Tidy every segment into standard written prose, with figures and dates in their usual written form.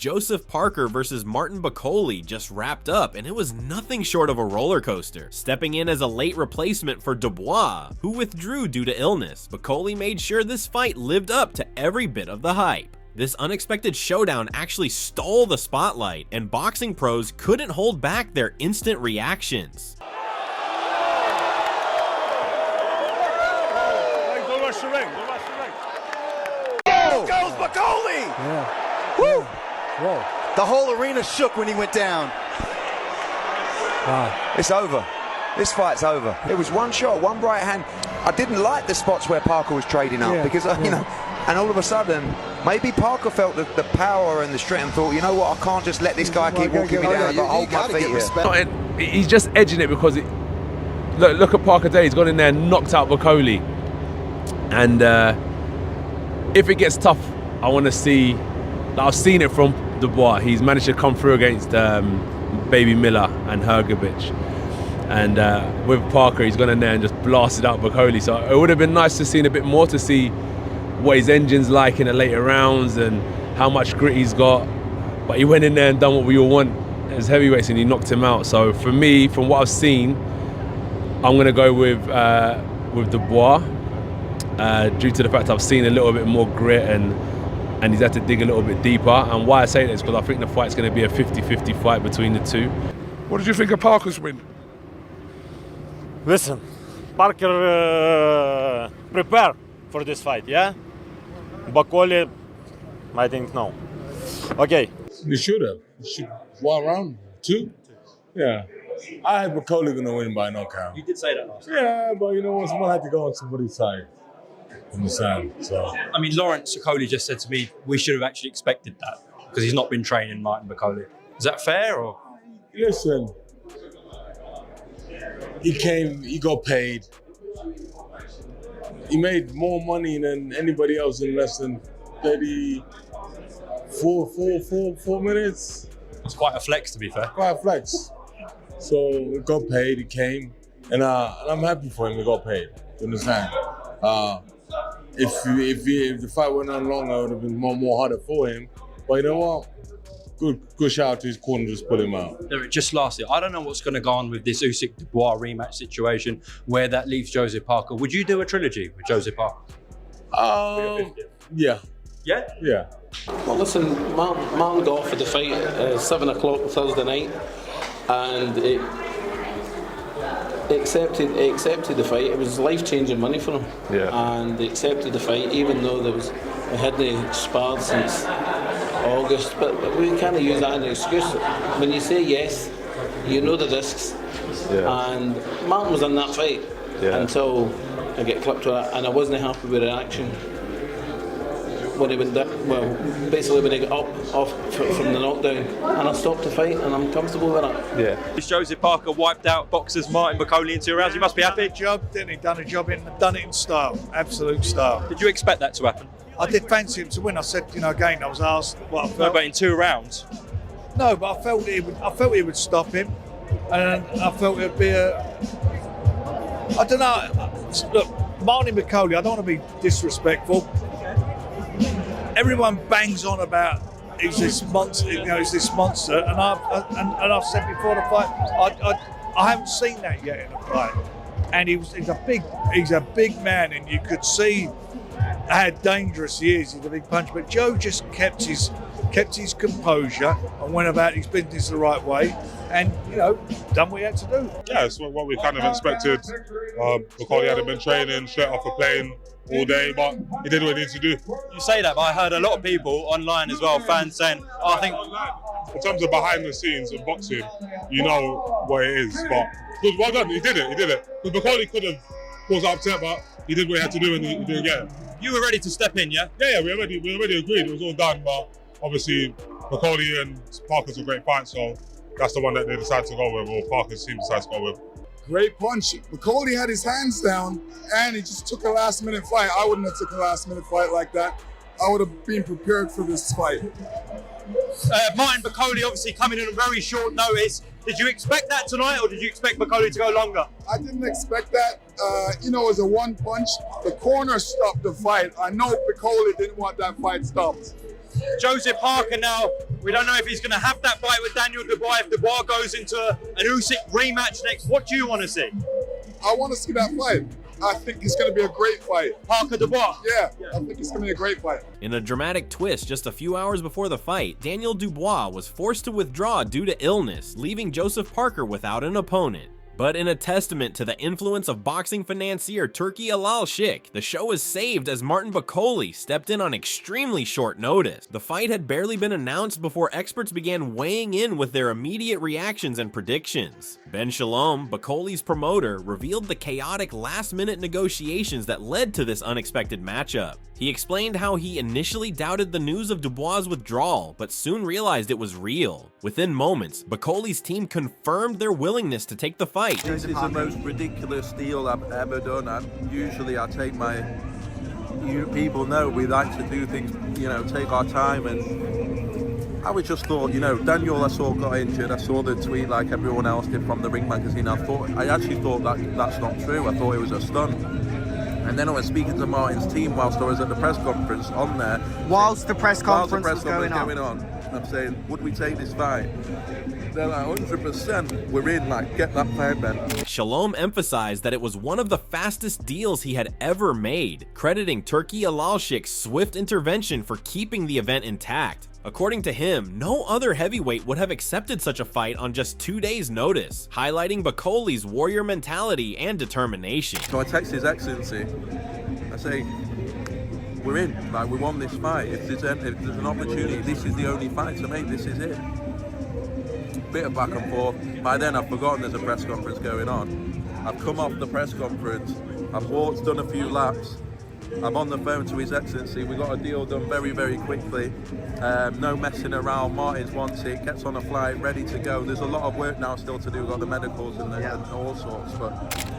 Joseph Parker versus Martin Bakole just wrapped up, and it was nothing short of a roller coaster. Stepping in as a late replacement for Dubois, who withdrew due to illness, Bakole made sure this fight lived up to every bit of the hype. This unexpected showdown actually stole the spotlight, and boxing pros couldn't hold back their instant reactions. Don't rush the ring, don't rush the ring. Oh, goes Bakole! Yeah. Woo! Whoa. The whole arena shook when he went down. Wow. It's over. This fight's over. It was one shot, one right hand. I didn't like the spots where Parker was trading up because, you know, and all of a sudden, maybe Parker felt the power and the strength and thought, you know what, I can't just let this guy keep walking me down. I've got to hold my feet here. He's just edging it because look at Parker Day. He's gone in there and knocked out Bakole. And if it gets tough, I want to see. I've seen it from Dubois. He's managed to come through against Baby Miller and Hergovich. And with Parker, he's gone in there and just blasted out Bakole. So it would have been nice to see a bit more, to see what his engine's like in the later rounds and how much grit he's got. But he went in there and done what we all want as heavyweights, and he knocked him out. So for me, from what I've seen, I'm going to go with Dubois due to the fact I've seen a little bit more grit and he's had to dig a little bit deeper. And why I say that is because I think the fight's going to be a 50-50 fight between the two. What did you think of Parker's win? Listen, Parker prepare for this fight, yeah? Bakole, I think no. Okay. You should have. You should 1 round, 2. Yeah. I had Bakole gonna win by knockout. You did say that last time. Yeah, but you know what? Someone had to go on somebody's side. Understand? So. I mean, Lawrence Bakole just said to me, we should have actually expected that because he's not been training Martin Bakole. Is that fair or? Listen, he came, he got paid. He made more money than anybody else in less than 4 minutes. It's quite a flex, to be fair. Quite a flex. So he got paid, he came, and I'm happy for him, he got paid. You understand? If the fight went on longer, it would have been more harder for him. But you know what? Good shout out to his corner, just pull him out. Derek, just lastly, I don't know what's going to go on with this Usyk-Dubois rematch situation, where that leaves Joseph Parker. Would you do a trilogy with Joseph Parker? Yeah. Yeah? Yeah. Well, listen, Martin got offered the fight at 7 o'clock Thursday night, and he accepted the fight. It was life-changing money for him. Yeah. And he accepted the fight, even though we hadn't sparred since August, but we kind of use that as an excuse. When you say yes, you know the risks. Yeah. And Martin was in that fight until I get clipped with it, and I wasn't happy with the action when he went down. Well, basically when he got off from the knockdown, and I stopped the fight, and I'm comfortable with that. Yeah. Joseph Parker wiped out boxers Martin Bakole in 2 rounds. You must be happy. Done a job, done it in style, absolute style. Did you expect that to happen? I did fancy him to win. I said, again, I was asked what I felt. No, but in 2 rounds. No, but I felt he would stop him, and I felt it'd be I don't know. Look, Martin Bakole, I don't want to be disrespectful. Everyone bangs on about he's this monster, he's this monster, and I've said before the fight, I haven't seen that yet in a fight. And he's a big man, and you could see how dangerous he is. He's a big punch, but Joe just kept his composure and went about his business the right way, and done what he had to do. Yeah, it's what we kind of expected. Bakole hadn't been training, straight off the plane all day, but he did what he needed to do. You say that, but I heard a lot of people online as well, fans saying, I think. In terms of behind the scenes of boxing, you know what it is, but good, well done, he did it. Because Bakole could have caused upset, but he did what he had to do, and he didn't get it. You were ready to step in, yeah? Yeah, we already agreed, it was all done, but obviously Bakole and Parker's a great fight, so that's the one that they decided to go with, or Parker's team decided to go with. Great punch. Bakole had his hands down, and he just took a last-minute fight. I wouldn't have took a last-minute fight like that. I would have been prepared for this fight. Martin Bakole obviously coming in on very short notice. Did you expect that tonight, or did you expect Bakole to go longer? I didn't expect that. It was a one punch. The corner stopped the fight. I know Bakole didn't want that fight stopped. Joseph Parker now We don't know if he's going to have that fight with Daniel Dubois, if Dubois goes into an Usyk rematch next. What do you want to see? I want to see that fight. I think it's going to be a great fight. Parker Dubois? Yeah, I think it's going to be a great fight. In a dramatic twist, just a few hours before the fight, Daniel Dubois was forced to withdraw due to illness, leaving Joseph Parker without an opponent. But in a testament to the influence of boxing financier Turki Al-Sheikh, the show was saved as Martin Bakole stepped in on extremely short notice. The fight had barely been announced before experts began weighing in with their immediate reactions and predictions. Ben Shalom, Bakole's promoter, revealed the chaotic last-minute negotiations that led to this unexpected matchup. He explained how he initially doubted the news of Dubois' withdrawal, but soon realized it was real. Within moments, Bakole's team confirmed their willingness to take the fight. This is the most ridiculous deal I've ever done, and usually I take people know we like to do things, take our time, and I was just thought, Daniel I saw got injured, I saw the tweet like everyone else did from the Ring magazine, I actually thought that that's not true, I thought it was a stunt. And then I was speaking to Martin's team whilst I was at the press conference on there. Whilst the press conference was going on. I'm saying, would we take this fight? They're like, 100%, we're in, get that fight, Ben. Shalom emphasized that it was one of the fastest deals he had ever made, crediting Turki Al-Sheikh's swift intervention for keeping the event intact. According to him, no other heavyweight would have accepted such a fight on just 2 days' notice, highlighting Bakole's warrior mentality and determination. So I text His Excellency, I say, we're in, we won this fight. If there's an opportunity, this is the only fight to make, this is it. Bit of back and forth. By then I've forgotten there's a press conference going on. I've come off the press conference, I've walked, done a few laps, I'm on the phone to His Excellency. We got a deal done very, very quickly. No messing around. Martins wants it, gets on a flight, ready to go. There's a lot of work now still to do. We've got the medicals and all sorts, but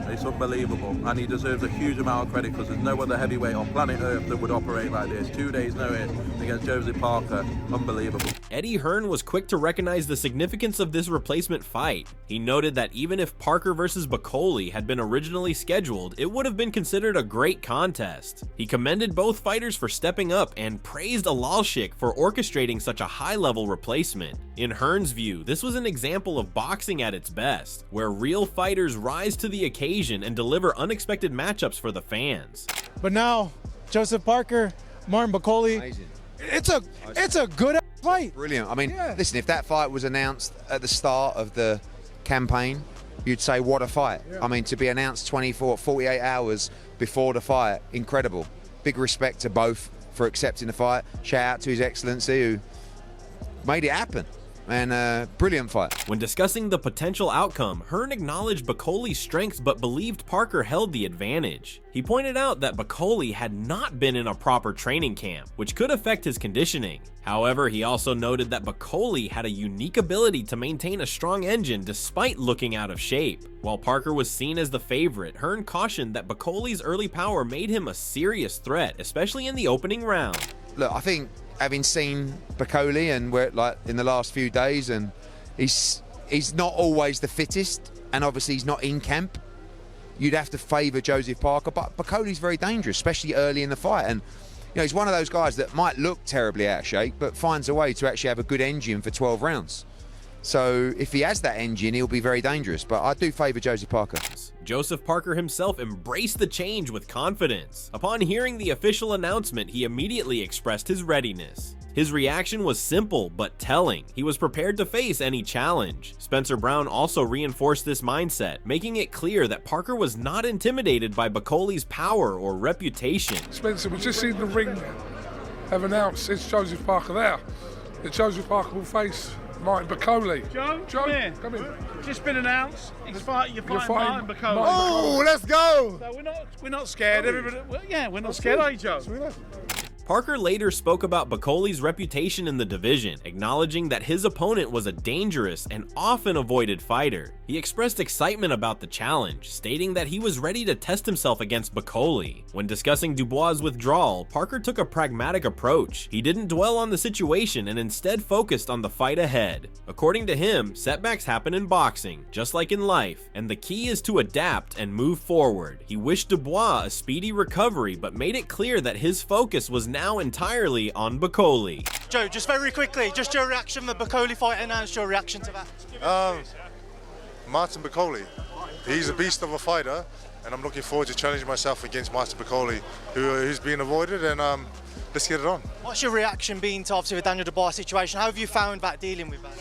it's unbelievable. And he deserves a huge amount of credit because there's no other heavyweight on planet Earth that would operate like this. 2 days notice against Joseph Parker. Unbelievable. Eddie Hearn was quick to recognize the significance of this replacement fight. He noted that even if Parker versus Bakole had been originally scheduled, it would have been considered a great contest. He commended both fighters for stepping up and praised Al-Sheikh for orchestrating such a high-level replacement. In Hearn's view, this was an example of boxing at its best, where real fighters rise to the occasion and deliver unexpected matchups for the fans. But now, Joseph Parker, Martin Bakole, amazing. It's a good fight. Brilliant. I mean, listen, if that fight was announced at the start of the campaign, you'd say, what a fight. I mean, to be announced 48 hours before the fight, incredible. Big respect to both for accepting the fight. Shout out to His Excellency who made it happen. And brilliant fight. When discussing the potential outcome, Hearn acknowledged Bakole's strengths but believed Parker held the advantage. He pointed out that Bakole had not been in a proper training camp, which could affect his conditioning. However, he also noted that Bakole had a unique ability to maintain a strong engine despite looking out of shape. While Parker was seen as the favorite, Hearn cautioned that Bakole's early power made him a serious threat, especially in the opening round. Look, I think having seen Bakole and we're in the last few days, and he's not always the fittest, and obviously he's not in camp. You'd have to favour Joseph Parker, but Bakole's very dangerous, especially early in the fight. And he's one of those guys that might look terribly out of shape, but finds a way to actually have a good engine for 12 rounds. So if he has that engine, he'll be very dangerous. But I do favour Joseph Parker. Joseph Parker himself embraced the change with confidence. Upon hearing the official announcement, he immediately expressed his readiness. His reaction was simple but telling. He was prepared to face any challenge. Spencer Brown also reinforced this mindset, making it clear that Parker was not intimidated by Bakole's power or reputation. Spencer, we've just seen the Ring have announced it's Joseph Parker there. That Joseph Parker will face Martin Bakole. Joe, come in. Just been announced. You're fighting Martin Bakole. Oh, let's go! So we're not scared. Everybody, we're not scared, are you, Joe? Parker later spoke about Bakole's reputation in the division, acknowledging that his opponent was a dangerous and often avoided fighter. He expressed excitement about the challenge, stating that he was ready to test himself against Bakole. When discussing Dubois' withdrawal, Parker took a pragmatic approach. He didn't dwell on the situation and instead focused on the fight ahead. According to him, setbacks happen in boxing, just like in life, and the key is to adapt and move forward. He wished Dubois a speedy recovery, but made it clear that his focus was now entirely on Bakole. Joe, just very quickly, just your reaction to the Bakole fight announced, your reaction to that. Martin Bakole, he's a beast of a fighter, and I'm looking forward to challenging myself against Martin Bakole, who's been avoided, and let's get it on. What's your reaction been to obviously the Daniel Dubois situation? How have you found about dealing with that?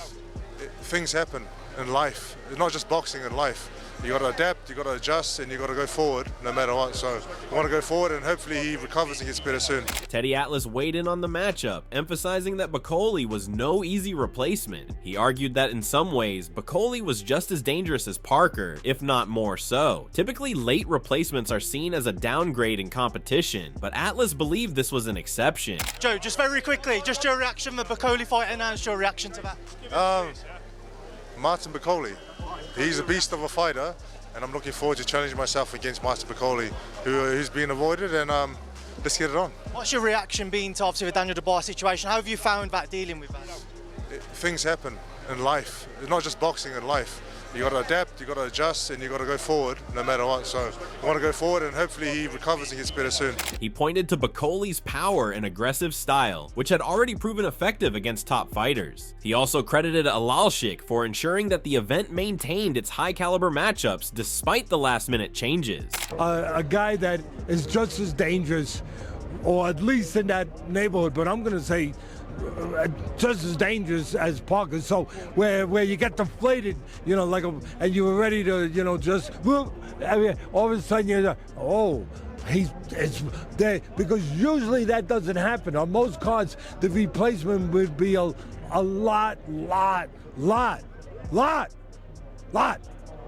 Things happen in life. It's not just boxing, in life. You got to adapt, you got to adjust, and you got to go forward no matter what. So we want to go forward, and hopefully he recovers and gets better soon. Teddy Atlas weighed in on the matchup, emphasizing that Bakole was no easy replacement. He argued that in some ways, Bakole was just as dangerous as Parker, if not more so. Typically, late replacements are seen as a downgrade in competition, but Atlas believed this was an exception. Joe, just very quickly, just your reaction to the Bakole fight announced, your reaction to that. Martin Bakole, he's a beast of a fighter, and I'm looking forward to challenging myself against Martin Bakole, who's been avoided, and let's get it on. What's your reaction been to obviously the Daniel Dubois situation? How have you found about dealing with that? Things happen in life. It's not just boxing, in life. You got to adapt, you got to adjust, and you got to go forward no matter what. So we want to go forward, and hopefully he recovers and gets better soon. He pointed to Bakole's power and aggressive style, which had already proven effective against top fighters. He also credited Alalshik for ensuring that the event maintained its high-caliber matchups despite the last-minute changes. A guy that is just as dangerous, or at least in that neighborhood, but I'm going to say just as dangerous as Parker. So where you get deflated, you know, and you were ready to, you know, just whoop, I mean, all of a sudden you're like, oh, it's there, because usually that doesn't happen. On most cards, the replacement would be a lot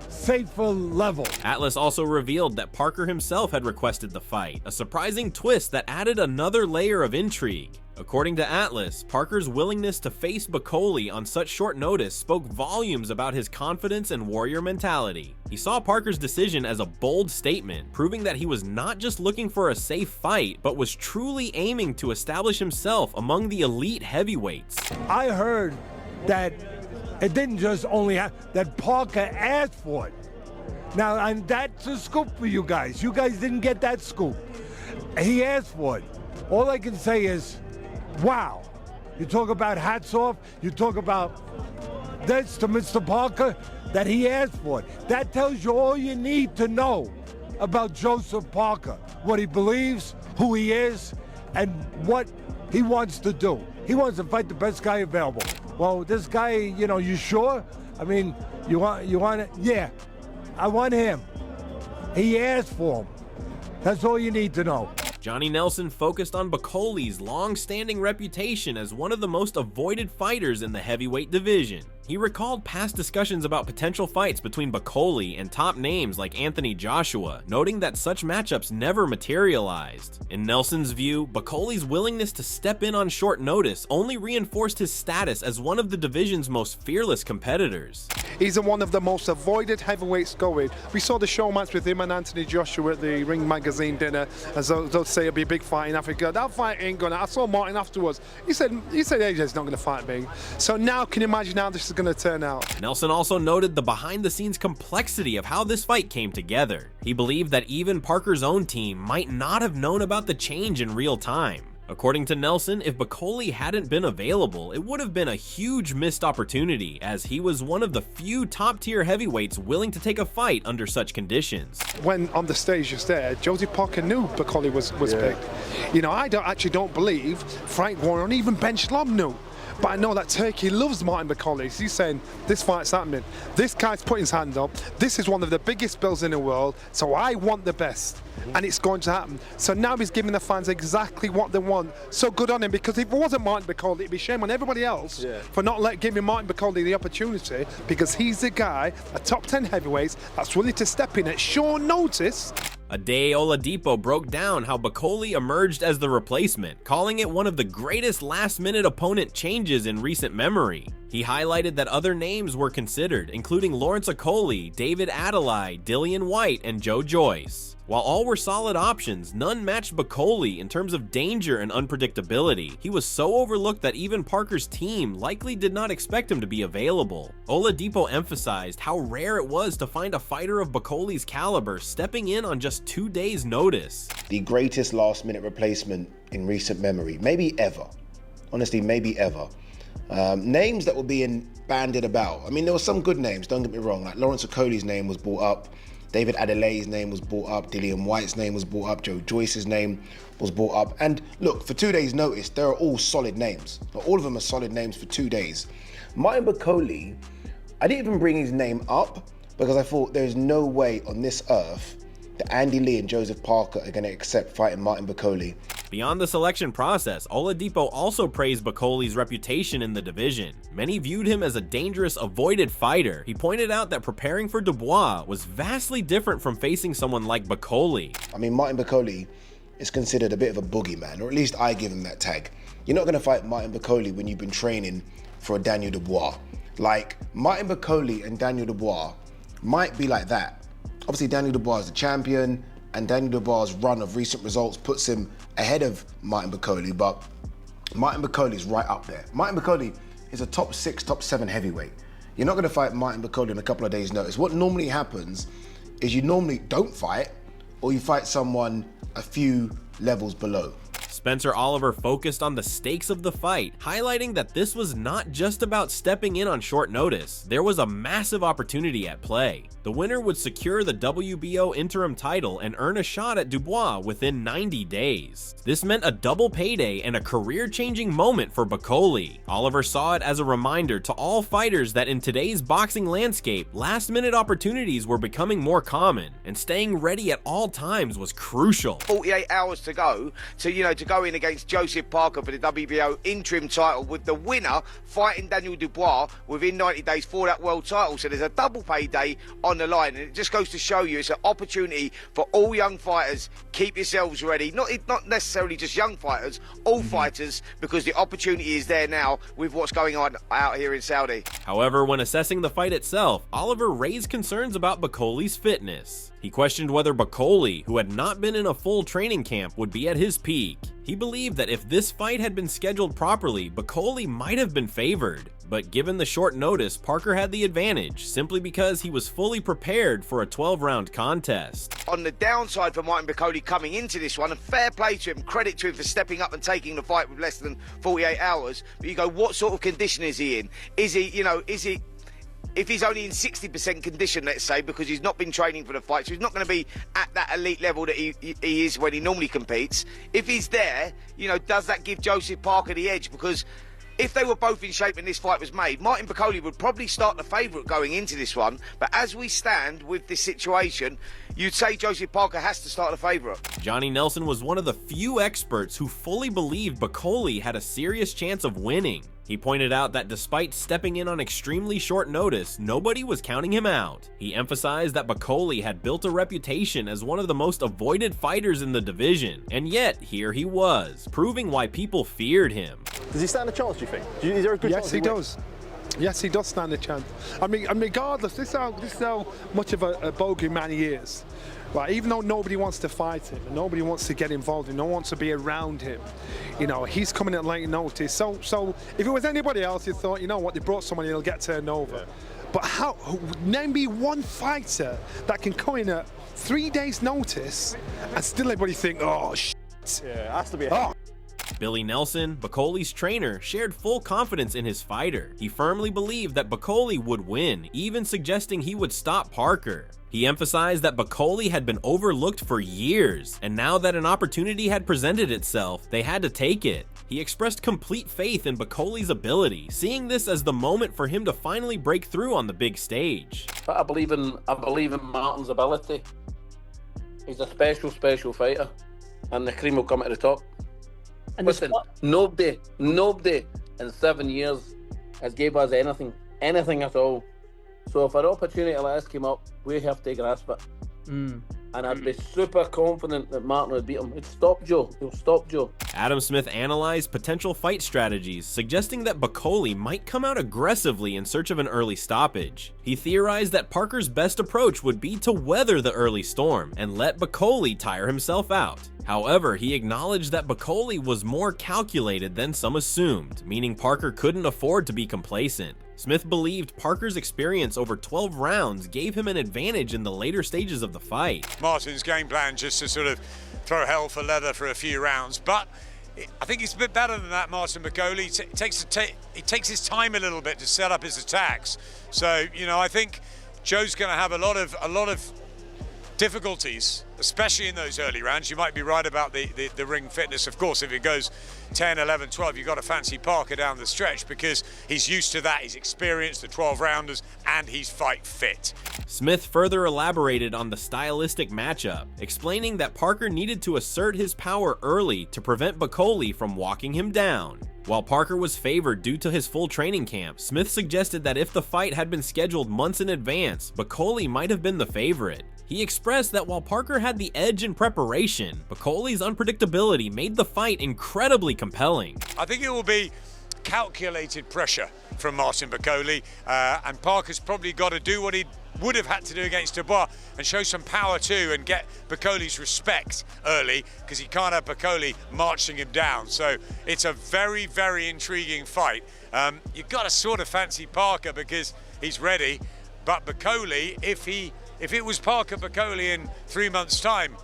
safer level. Atlas also revealed that Parker himself had requested the fight, a surprising twist that added another layer of intrigue. According to Atlas, Parker's willingness to face Bakole on such short notice spoke volumes about his confidence and warrior mentality. He saw Parker's decision as a bold statement, proving that he was not just looking for a safe fight, but was truly aiming to establish himself among the elite heavyweights. I heard that it didn't just only happen, that Parker asked for it. Now, and that's a scoop for you guys. You guys didn't get that scoop. He asked for it. All I can say is, wow. You talk about hats off, you talk about this to Mr. Parker, that he asked for it. That tells you all you need to know about Joseph Parker, what he believes, who he is, and what he wants to do. He wants to fight the best guy available. Well, this guy, you know, you sure? I mean, you want it? Yeah, I want him. He asked for him. That's all you need to know. Johnny Nelson focused on Bakole's long-standing reputation as one of the most avoided fighters in the heavyweight division. He recalled past discussions about potential fights between Bakole and top names like Anthony Joshua, noting that such matchups never materialized. In Nelson's view, Bakole's willingness to step in on short notice only reinforced his status as one of the division's most fearless competitors. He's one of the most avoided heavyweights going. We saw the show match with him and Anthony Joshua at the Ring Magazine dinner, as they'll say it'll be a big fight in Africa. That fight ain't gonna. I saw Martin afterwards. He said AJ's not gonna fight big. So now, can you imagine how this is gonna turn out? Nelson also noted the behind-the-scenes complexity of how this fight came together. He believed that even Parker's own team might not have known about the change in real time. According to Nelson, if Bakole hadn't been available, it would have been a huge missed opportunity, as he was one of the few top-tier heavyweights willing to take a fight under such conditions. When on the stage just there, Josie Parker knew Bakole was picked. You know, I don't believe Frank Warren or even Ben Schlomm knew. But I know that Turkey loves Martin Bakole. He's saying, this fight's happening. This guy's putting his hand up. This is one of the biggest bills in the world, so I want the best. And it's going to happen. So now he's giving the fans exactly what they want. So good on him, because if it wasn't Martin Bakole, it'd be shame on everybody else for not giving Martin Bakole the opportunity, because he's the guy, a top 10 heavyweight, that's willing to step in at short notice. Ade Oladipo broke down how Bakole emerged as the replacement, calling it one of the greatest last-minute opponent changes in recent memory. He highlighted that other names were considered, including Lawrence Bakole, David Adelaide, Dillian White, and Joe Joyce. While all were solid options, none matched Bakole in terms of danger and unpredictability. He was so overlooked that even Parker's team likely did not expect him to be available. Oladipo emphasized how rare it was to find a fighter of Bakole's caliber stepping in on just 2 days' notice. The greatest last-minute replacement in recent memory, maybe ever. Honestly, maybe ever. Names that were being bandied about. I mean, there were some good names, don't get me wrong. Like Lawrence Bakole's name was brought up. David Adelaide's name was brought up, Dillian White's name was brought up, Joe Joyce's name was brought up. And look, for 2 days' notice, they're all solid names. All of them are solid names for 2 days. Martin Bakole, I didn't even bring his name up because I thought there's no way on this earth that Andy Lee and Joseph Parker are going to accept fighting Martin Bakole. Beyond the selection process, Oladipo also praised Bakole's reputation in the division. Many viewed him as a dangerous, avoided fighter. He pointed out that preparing for Dubois was vastly different from facing someone like Bakole. I mean, Martin Bakole is considered a bit of a boogeyman, or at least I give him that tag. You're not going to fight Martin Bakole when you've been training for a Daniel Dubois. Like, Martin Bakole and Daniel Dubois might be like that. Obviously, Daniel Dubois is the champion, and Daniel Dubois' run of recent results puts him ahead of Martin Bakole, but Martin Bakole is right up there. Martin Bakole is a top 6, top 7 heavyweight. You're not going to fight Martin Bakole in a couple of days' notice. What normally happens is you normally don't fight, or you fight someone a few levels below. Spencer Oliver focused on the stakes of the fight, highlighting that this was not just about stepping in on short notice. There was a massive opportunity at play. The winner would secure the WBO interim title and earn a shot at Dubois within 90 days. This meant a double payday and a career-changing moment for Bakole. Oliver saw it as a reminder to all fighters that in today's boxing landscape, last-minute opportunities were becoming more common, and staying ready at all times was crucial. 48 hours to go to go in against Joseph Parker for the WBO interim title, with the winner fighting Daniel Dubois within 90 days for that world title. So there's a double payday on the line, and it just goes to show you it's an opportunity for all young fighters. Keep yourselves ready. Not necessarily just young fighters, all fighters, because the opportunity is there now with what's going on out here in Saudi. However, when assessing the fight itself, Oliver raised concerns about Bakole's fitness. He questioned whether Bakole, who had not been in a full training camp, would be at his peak. He believed that if this fight had been scheduled properly, Bakole might have been favored. But given the short notice, Parker had the advantage, simply because he was fully prepared for a 12-round contest. On the downside for Martin Bakole coming into this one, and fair play to him, credit to him for stepping up and taking the fight with less than 48 hours, but you go, what sort of condition is he in? If he's only in 60% condition, let's say, because he's not been training for the fight, so he's not going to be at that elite level that he is when he normally competes. If he's there, does that give Joseph Parker the edge? Because if they were both in shape and this fight was made, Martin Bakole would probably start the favourite going into this one. But as we stand with this situation, you'd say Joseph Parker has to start the favourite. Johnny Nelson was one of the few experts who fully believed Bakole had a serious chance of winning. He pointed out that despite stepping in on extremely short notice, nobody was counting him out. He emphasized that Bakole had built a reputation as one of the most avoided fighters in the division, and yet here he was, proving why people feared him. Does he stand a chance, do you think? Is there a good chance? Yes, he does. Yes, he does stand a chance. I mean, regardless, this is how much of a bogeyman he is. Right, even though nobody wants to fight him, and nobody wants to get involved, and no one wants to be around him, he's coming at late notice. So if it was anybody else, you thought, they brought someone, he'll get turned over. Yeah. But name me one fighter that can come in at 3 days' notice and still everybody think, oh, shit. Yeah, it has to be. Billy Nelson, Bakole's trainer, shared full confidence in his fighter. He firmly believed that Bakole would win, even suggesting he would stop Parker. He emphasized that Bakole had been overlooked for years, and now that an opportunity had presented itself, they had to take it. He expressed complete faith in Bakole's ability, seeing this as the moment for him to finally break through on the big stage. But I believe in Martin's ability. He's a special fighter, and the cream will come to the top. And listen, nobody in 7 years has gave us anything at all. So if an opportunity like this came up, we have to grasp it. and I'd be super confident that Martin would beat him. He'd stop Joe. He'll stop Joe. Adam Smith analyzed potential fight strategies, suggesting that Bakole might come out aggressively in search of an early stoppage. He theorized that Parker's best approach would be to weather the early storm and let Bakole tire himself out. However, he acknowledged that Bakole was more calculated than some assumed, meaning Parker couldn't afford to be complacent. Smith believed Parker's experience over 12 rounds gave him an advantage in the later stages of the fight. Martin's game plan just to sort of throw hell for leather for a few rounds, but I think he's a bit better than that, Martin Bakole. He takes his time a little bit to set up his attacks. So, you know, I think Joe's going to have a lot of difficulties, especially in those early rounds. You might be right about the ring fitness. Of course, if it goes 10, 11, 12, you've got to fancy Parker down the stretch because he's used to that, he's experienced the 12 rounders, and he's fight fit. Smith further elaborated on the stylistic matchup, explaining that Parker needed to assert his power early to prevent Bakole from walking him down. While Parker was favored due to his full training camp, Smith suggested that if the fight had been scheduled months in advance, Bakole might have been the favorite. He expressed that while Parker had the edge in preparation, Bakole's unpredictability made the fight incredibly compelling. I think it will be calculated pressure from Martin Bakole, and Parker's probably got to do what he would have had to do against Dubois and show some power too and get Bakole's respect early, because he can't have Bakole marching him down. So it's a very, very intriguing fight. You've got to sort of fancy Parker because he's ready, but Bakole, if it was Parker Bakole in 3 months' time,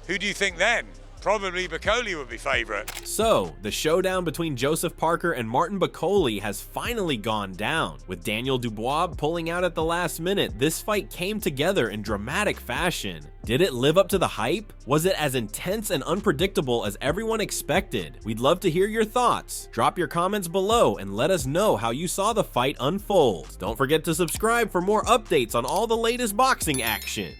who do you think then? Probably Bakole would be favourite. So, the showdown between Joseph Parker and Martin Bakole has finally gone down. With Daniel Dubois pulling out at the last minute, this fight came together in dramatic fashion. Did it live up to the hype? Was it as intense and unpredictable as everyone expected? We'd love to hear your thoughts. Drop your comments below and let us know how you saw the fight unfold. Don't forget to subscribe for more updates on all the latest boxing action.